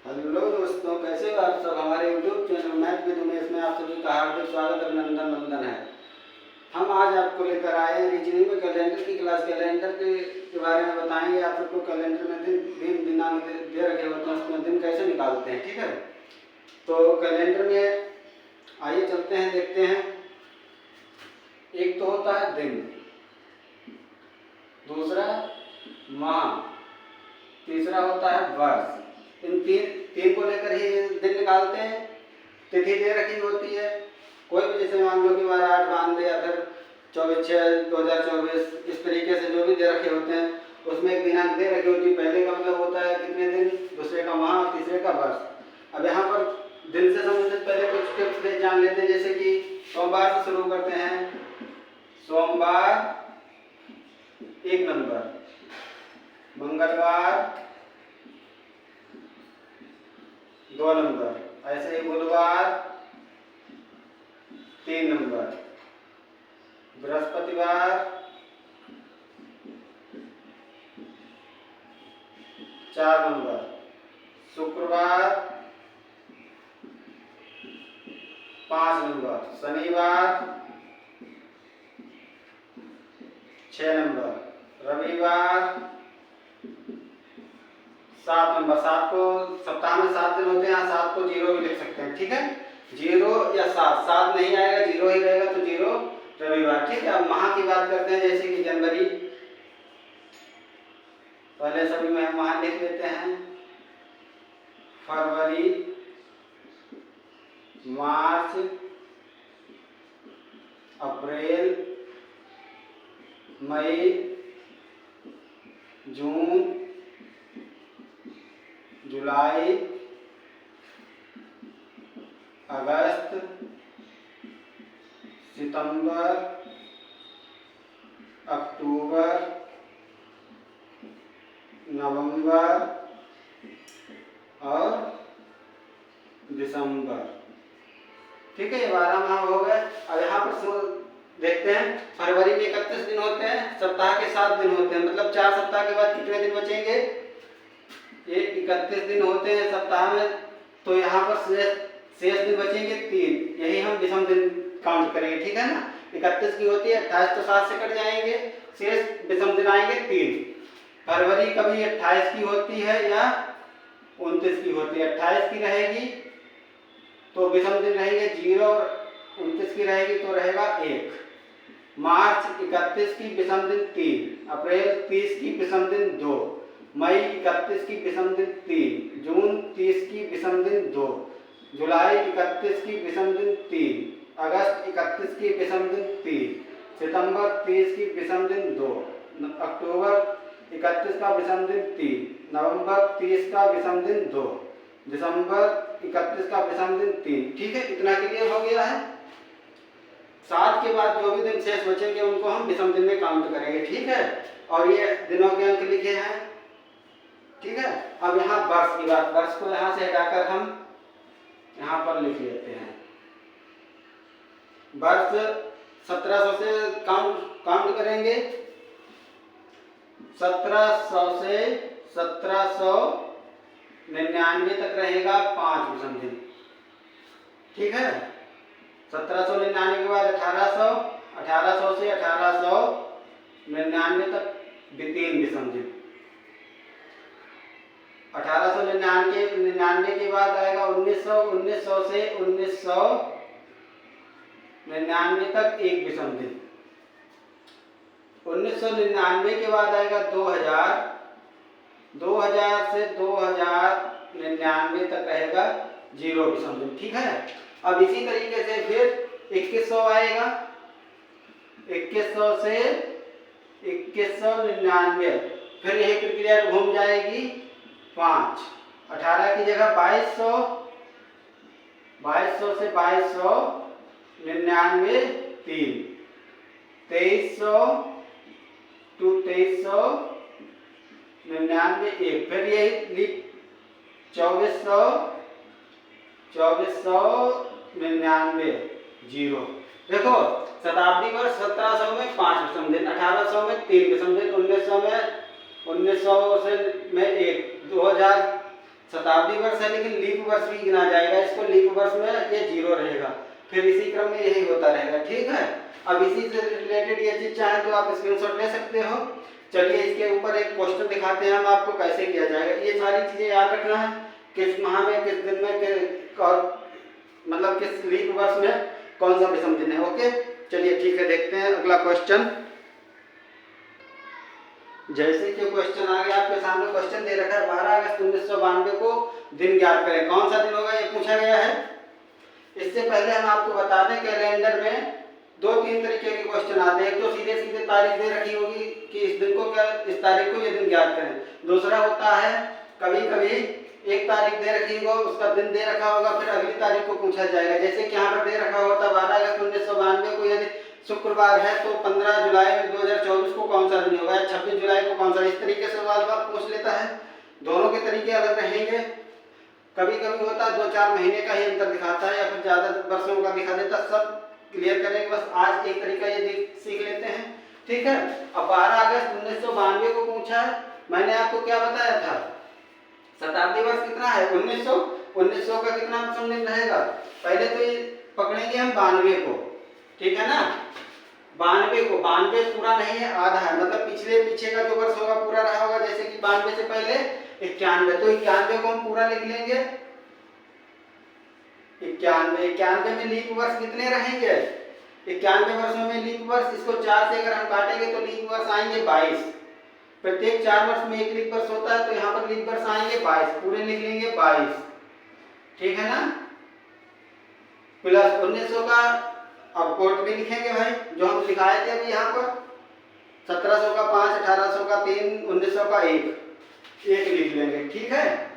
Hello दोस्तों, कैसे हो आप सब। हमारे YouTube channel math with Umesh में आप सभी का हार्दिक स्वागत अभिनंदन वंदन है। हम आज आपको लेकर आए हैं रीजनिंग में कैलेंडर की क्लास। कैलेंडर के बारे में बताएंगे आप सबको। कैलेंडर में दिन दिनांक दे रखे होते हैं, उसमें दिन कैसे निकालते हैं, ठीक है। तो कैलेंडर में आइए चलते हैं, देखते हैं। एक तो होता है दिन, दूसरा माह, तीसरा होता है वर्ष। इन तीन को लेकर ही दिन निकालते हैं। तिथि दे रखी होती है, कोई भी, जैसे मान लो कि 12/8 या फिर 24/6/2024, इस तरीके से जो भी दे रखे होते हैं उसमें एक दिनांक दे रखी होती है। पहले का मतलब होता है कितने दिन, दूसरे का माह, तीसरे का वर्ष। अब यहाँ पर दिन से संबंधित पहले कुछ टिप्स जान लेते हैं। जैसे कि सोमवार से शुरू करते हैं। सोमवार 1 नंबर, मंगलवार 2 नंबर, ऐसे ही बुधवार 3 नंबर, बृहस्पतिवार 4 नंबर, शुक्रवार 5 नंबर, शनिवार 6 नंबर, रविवार 7 नंबर। 7 को सप्ताह में 7 दिन होते हैं, यहाँ 7 को 0 भी लिख सकते हैं, ठीक है। 0 या 7 नहीं आएगा, 0 ही रहेगा, तो 0 रविवार, ठीक है। अब माह की बात करते हैं। जैसे कि जनवरी, पहले सभी में माह लिख लेते हैं। फरवरी, मार्च, अप्रैल, मई, जून, जुलाई, अगस्त, सितंबर, अक्टूबर, नवंबर और दिसंबर, ठीक है। ये 12 माह हो गए। अब यहाँ पर देखते हैं, फरवरी में 31 दिन होते हैं, सप्ताह के 7 दिन होते हैं, मतलब 4 सप्ताह के बाद कितने दिन बचेंगे, ये 31 दिन होते हैं सप्ताह में। तो यहाँ पर शेष दिन बचेंगे 3, यही हम विषम दिन काउंट करेंगे, ठीक है ना। 31 की होती है, 28 तो 7 से कट जाएंगे, शेष विषम दिन आएंगे 3। फरवरी कभी 28 की होती है या 29 की होती है। 28 की रहेगी तो विषम दिन रहेंगे 0, 29 की रहेगी तो रहेगा 1। मार्च 31 की विषम दिन 3, अप्रैल 30 की विषम दिन 2, मई 31 की विषम दिन 3, जून 30 की विषम दिन 2, जुलाई 31 की विषम दिन 3, अगस्त 31 की विषम दिन 3, सितंबर 30 की विषम दिन 2, अक्टूबर 31 का विषम दिन 3, नवंबर 30 का विषम दिन 2, दिसंबर 31 का विषम दिन 3, ठीक है। इतना क्लियर हो गया है। 7 के बाद जो भी दिन शेष बचेंगे उनको हम विषम दिन में काउंट करेंगे, ठीक है। और ये दिनों के अंक लिखे हैं, ठीक है। अब यहाँ वर्ष की बात, वर्ष को यहाँ से हटाकर हम यहाँ पर लिख लेते हैं। वर्ष 1700 से काउंट करेंगे। 1700 से 1799 तक रहेगा 5 विषम दिन, ठीक है। 1799 के बाद 1800, 1800 से 1899 तक 3 विषम दिन। 1899 के बाद आएगा 1900, 1900 से 1999 तक 1 विषम दिन। 1999 के बाद आएगा 2000, 2000 से 2099 तक रहेगा 0 विषम दिन, ठीक है। अब इसी तरीके से फिर 2100 आएगा, 2100 से 2199, फिर यही प्रक्रिया घूम जाएगी 5। 18 की जगह 2200, 2200 से 2299 3, 2300 टू 2399 1, फिर यही 2400, 2499 0। देखो, शताब्दी वर्ष 1700 में 5 विषम दिन, 1800 में 3 विषम दिन, 1900 में 1900 से में 1, 2000 शताब्दी वर्ष है लेकिन लीप वर्ष भी गिना जाएगा, इसको लीप वर्ष में ये 0 रहेगा। फिर इसी क्रम में यही होता रहेगा। ठीक है, अब इसी से रिलेटेड ये चीज चाहे तो आप स्क्रीनशॉट ले सकते हो। चलिए इसके ऊपर एक क्वेश्चन दिखाते हैं हम आपको कैसे किया जाएगा। ये सारी चीजें याद रखना है, किस माह में, किस दिन में, मतलब किस लीप वर्ष में कौन सा विषम दिन है। ओके, चलिए ठीक है, देखते हैं अगला क्वेश्चन। जैसे कि क्वेश्चन आ गया आपके सामने, क्वेश्चन दे रखा है 12 अगस्त 1992 को दिन ज्ञात करें, कौन सा दिन होगा ये पूछा गया है। इससे पहले हम आपको बता दें कैलेंडर में 2-3 तरीके के क्वेश्चन आते हैं। एक तो सीधे सीधे तारीख दे रखी होगी कि इस दिन को क्या, इस तारीख को ये दिन ज्ञात करें। दूसरा होता है कभी कभी एक तारीख दे रखी होगी, उसका दिन दे रखा होगा, फिर अगली तारीख को पूछा जाएगा। जैसे कि यहाँ पर दे रखा होता 12 अगस्त 1992 को यदि शुक्रवार है तो 15 जुलाई 2024 को कौन सा दिन होगा, या 26 जुलाई को कौन सा। इस तरीके से सवाल पूछ लेता है। दोनों के तरीके अलग रहेंगे। कभी कभी होता है 2-4 महीने का ही अंतर दिखाता है, या फिर ज्यादा वर्षों का दिखा देता। सब क्लियर करेंगे, बस आज एक तरीका ये सीख लेते हैं। ठीक है, अब 12 अगस्त 1992 को पूछा है, मैंने आपको क्या बताया था, शताब्दी वर्ष कितना है 1900 का कितना विषम दिन रहेगा। पहले तो ये पकड़ेंगे हम 92 को, ठीक है ना। 92 को, 92 पूरा नहीं है, आधा है, मतलब पीछे का जो वर्ष होगा पूरा रहा होगा। जैसे कि 92 से पहले 91, तो 91 को हम पूरा लिख लेंगे। 91 में लीप वर्ष कितने रहेंगे, 91 वर्षों में लीप वर्ष, इसको 4 से अगर हम काटेंगे तो लीप वर्ष आएंगे 22। प्रत्येक 4 वर्ष में एक लीप वर्ष होता है, तो यहाँ पर लीप वर्ष आएंगे 22, पूरे लिख लेंगे 22। ठीक है ना। प्लस 1900 का अब कोट भी लिखेंगे भाई, जो हम लिखाए थे अभी यहाँ पर, 1700 का 5, 1800 का 3, 1900 का 1 लिख लेंगे। ठीक है,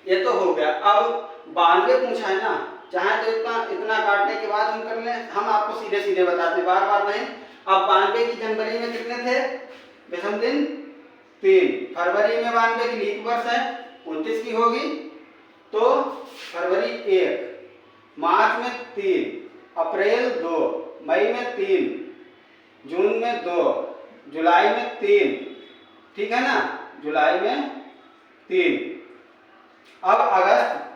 ये तो हो गया। अब 92 पूछा है ना, चाहे तो इतना काटने के बाद हम कर लें, हम आपको सीधे सीधे बताते, बार बार नहीं। अब 92 की जनवरी में कितने थे विषम दिन, 3। फरवरी में 92 की लीप वर्ष है, 29 की होगी, तो फरवरी 1, मार्च में 3, अप्रैल 2, मई में 3, जून में 2, जुलाई में 3। ठीक है ना, जुलाई में 3। अब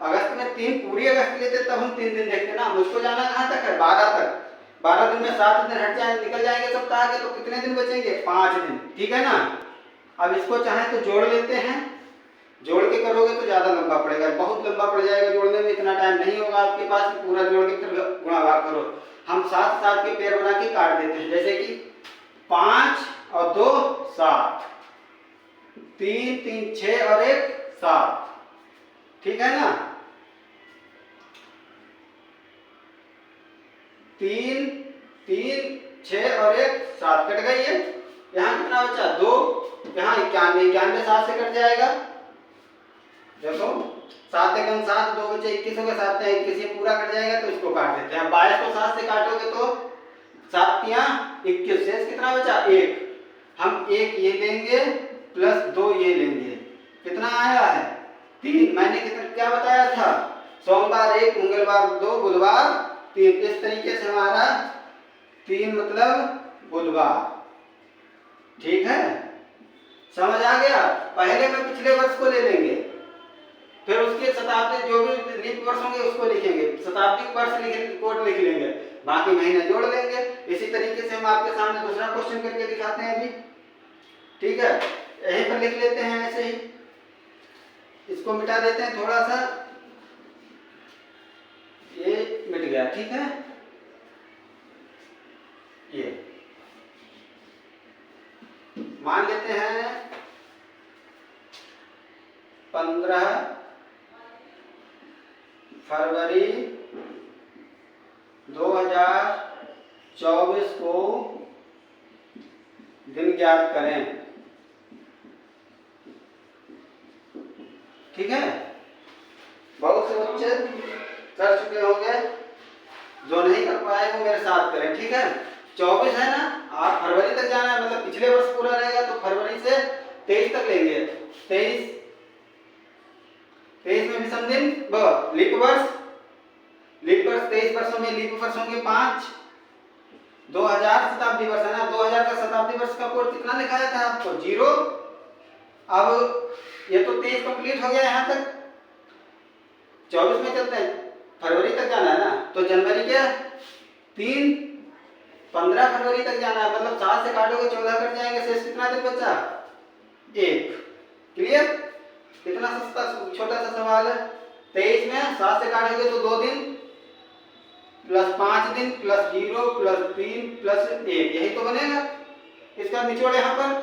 अगस्त में 3, पूरी अगस्त लेते तब हम 3 दिन देखते ना। मुझको जाना कहाँ तक है, 12 तक। 12 दिन में 7 दिन हट जाए, निकल जाएंगे सप्ताह के, तो कितने दिन बचेंगे, 5 दिन। ठीक है ना। अब इसको चाहे तो जोड़ लेते हैं, जोड़ के करोगे तो ज्यादा लंबा पड़ेगा, बहुत लंबा पड़ जाएगा, जोड़ने में इतना टाइम नहीं होगा आपके पास, पूरा जोड़ के फिर गुणा भाग करो। हम 7 के पेड़ बना के काट देते हैं, जैसे कि 5 और 2 7, 3 3 6 और 1 7। ठीक है ना, 3 3 6 और 1 7 कट गई है। यहाँ कितना बचा, 2, यहाँ 91 7 से कट जाएगा। देखो 7 एकम 7, 2 बचे 21 हो गए, 7 21, ये पूरा कट जाएगा, तो इसको काट देते हैं। 22 को 7 से काटोगे तो 7 21, शेष कितना बचा, 1। हम 1 ये लेंगे प्लस 2 ये लेंगे, कितना आया है 3। मैंने कितना क्या बताया था, सोमवार 1, मंगलवार 2, बुधवार 3। इस तरीके से हमारा 3 मतलब बुधवार। ठीक है, समझ आ गया। पहले में पिछले वर्ष को ले लेंगे, फिर उसके शताब्दी जो भी लीप वर्ष होंगे उसको लिखेंगे, शताब्दी वर्ष कोड लिख लेंगे, बाकी महीने जोड़ लेंगे। इसी तरीके से हम आपके सामने दूसरा क्वेश्चन करके दिखाते हैं अभी। ठीक है, यहीं पर लिख लेते हैं ऐसे ही, इसको मिटा देते हैं थोड़ा सा, ये मिट गया। ठीक है, ये मान लेते हैं 15 फरवरी 2024 को दिन ज्ञात करें। ठीक है, बहुत से बच्चे कर चुके होंगे, जो नहीं कर पाए वो मेरे साथ करें। ठीक है, 24 है ना, आप फरवरी तक जाना है, मतलब पिछले वर्ष पूरा रहेगा, तो फरवरी से 23 तक लेंगे। 23 में विषम दिन, लीप वर्ष 23 वर्षों में लीप वर्ष होंगे 5। 2000 शताब्दी वर्ष है ना, 2000 का शताब्दी वर्ष का कोड कितना लिखाया था आपको, 0। अब ये तो 23 कंप्लीट हो गया यहाँ तक, 24 में चलते हैं, फरवरी तक जाना है ना, तो जनवरी के 3, 15 फरवरी तक जाना है, मतलब 7 से काटोगे 14 कट जाएंगे, शेष कितना दिन बचा? 1। क्लियर? कितना सस्ता छोटा सा सवाल है। 23 में 7 से काटोगे तो 2 दिन प्लस 5 दिन प्लस 0 प्लस 3 प्लस 1, यही तो बनेगा। इसका निचोड़ यहाँ पर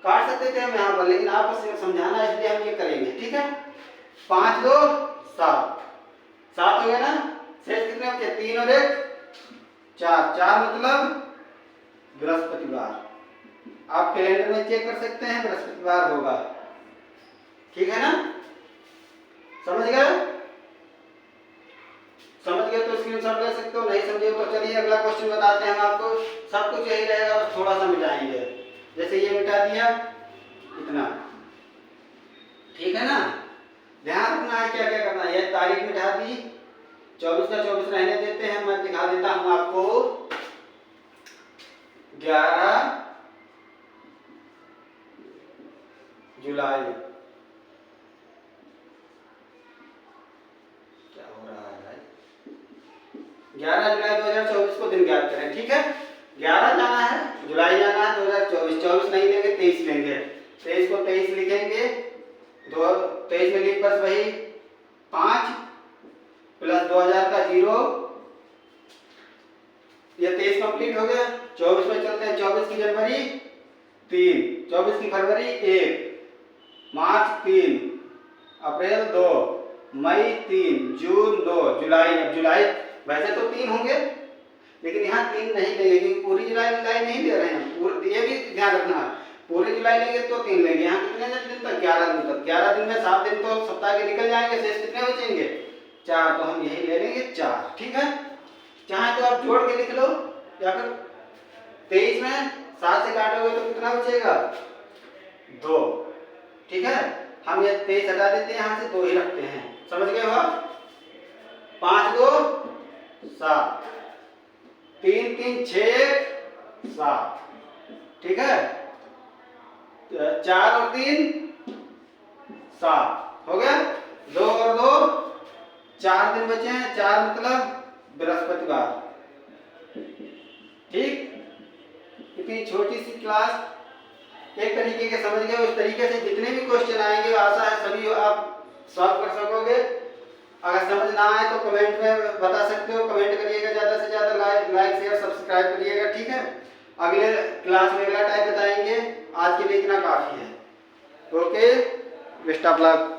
काट सकते थे हम यहाँ पर, लेकिन आपको समझाना है इसलिए हम ये करेंगे। ठीक है, 5 2 7, 7 हो गया ना, शेष कितने बचे? 3 और 1 4, 4 मतलब बृहस्पतिवार। आप कैलेंडर में चेक कर सकते हैं, बृहस्पतिवार होगा। ठीक है ना, समझ गए? समझ गए तो स्क्रीनशॉट ले सकते हो, नहीं समझे तो चलिए अगला क्वेश्चन बताते हैं हम आपको। सब कुछ यही रहेगा, बस थोड़ा सा मिटाएंगे। जैसे ये मिटा दिया इतना, ठीक है ना। ध्यान रखना है क्या क्या करना है। ये तारीख मिटा दी, 24 का 24 रहने देते हैं। मैं दिखा देता हूं आपको 11 जुलाई। क्या हो रहा है भाई? 11 जुलाई 2024 को दिन ज्ञात करें। ठीक है, 11 जाना है, जुलाई जाना है 2024। 24 नहीं लेंगे, 23 लेंगे। 23 को 23 लिखेंगे, 23 में लिख बस वही 5 प्लस 2000 का 0, ये 23 कंप्लीट हो गया। 24 में चलते हैं, 24 की जनवरी 3, 24 की फरवरी 1, मार्च 3, अप्रैल 2, मई 3, जून 2, जुलाई। अब जुलाई वैसे तो 3 होंगे, लेकिन यहाँ 3 नहीं लेंगे क्योंकि पूरी जुलाई नहीं ले रहे हैं। ये भी ध्यान रखना, पूरी जुलाई लेंगे तो 3 लेंगे। यहाँ कितने दिन तक? 11 दिन तक। 11 दिन में 7 दिन तो सप्ताह के निकल जाएंगे, शेष कितने बचेंगे? 4, तो हम यही ले लेंगे 4। ठीक है, चाहे तो आप जोड़ के लिख लो, या फिर 23 में 7 से काटोगे तो कितना बचेगा? 2। ठीक है, हम ये 23 हटा देते हैं, यहाँ से 2 ही रखते हैं। समझ गए हो? 5 2 7, 3 3 6 7। ठीक है, 4 और 3 7 हो गया। 2 और 2 4 दिन बचे हैं, 4 मतलब बृहस्पतिवार। ठीक, इतनी छोटी सी क्लास एक तरीके के समझ गए। उस तरीके से जितने भी क्वेश्चन आएंगे आशा है सभी आप सॉल्व कर सकोगे। अगर समझ ना आए तो कमेंट में बता सकते हो, कमेंट करिएगा, ज़्यादा से ज़्यादा लाइक शेयर सब्सक्राइब करिएगा। ठीक है, अगले क्लास में अगला टाइप बताएंगे। आज के लिए इतना काफ़ी है। Okay, best of luck.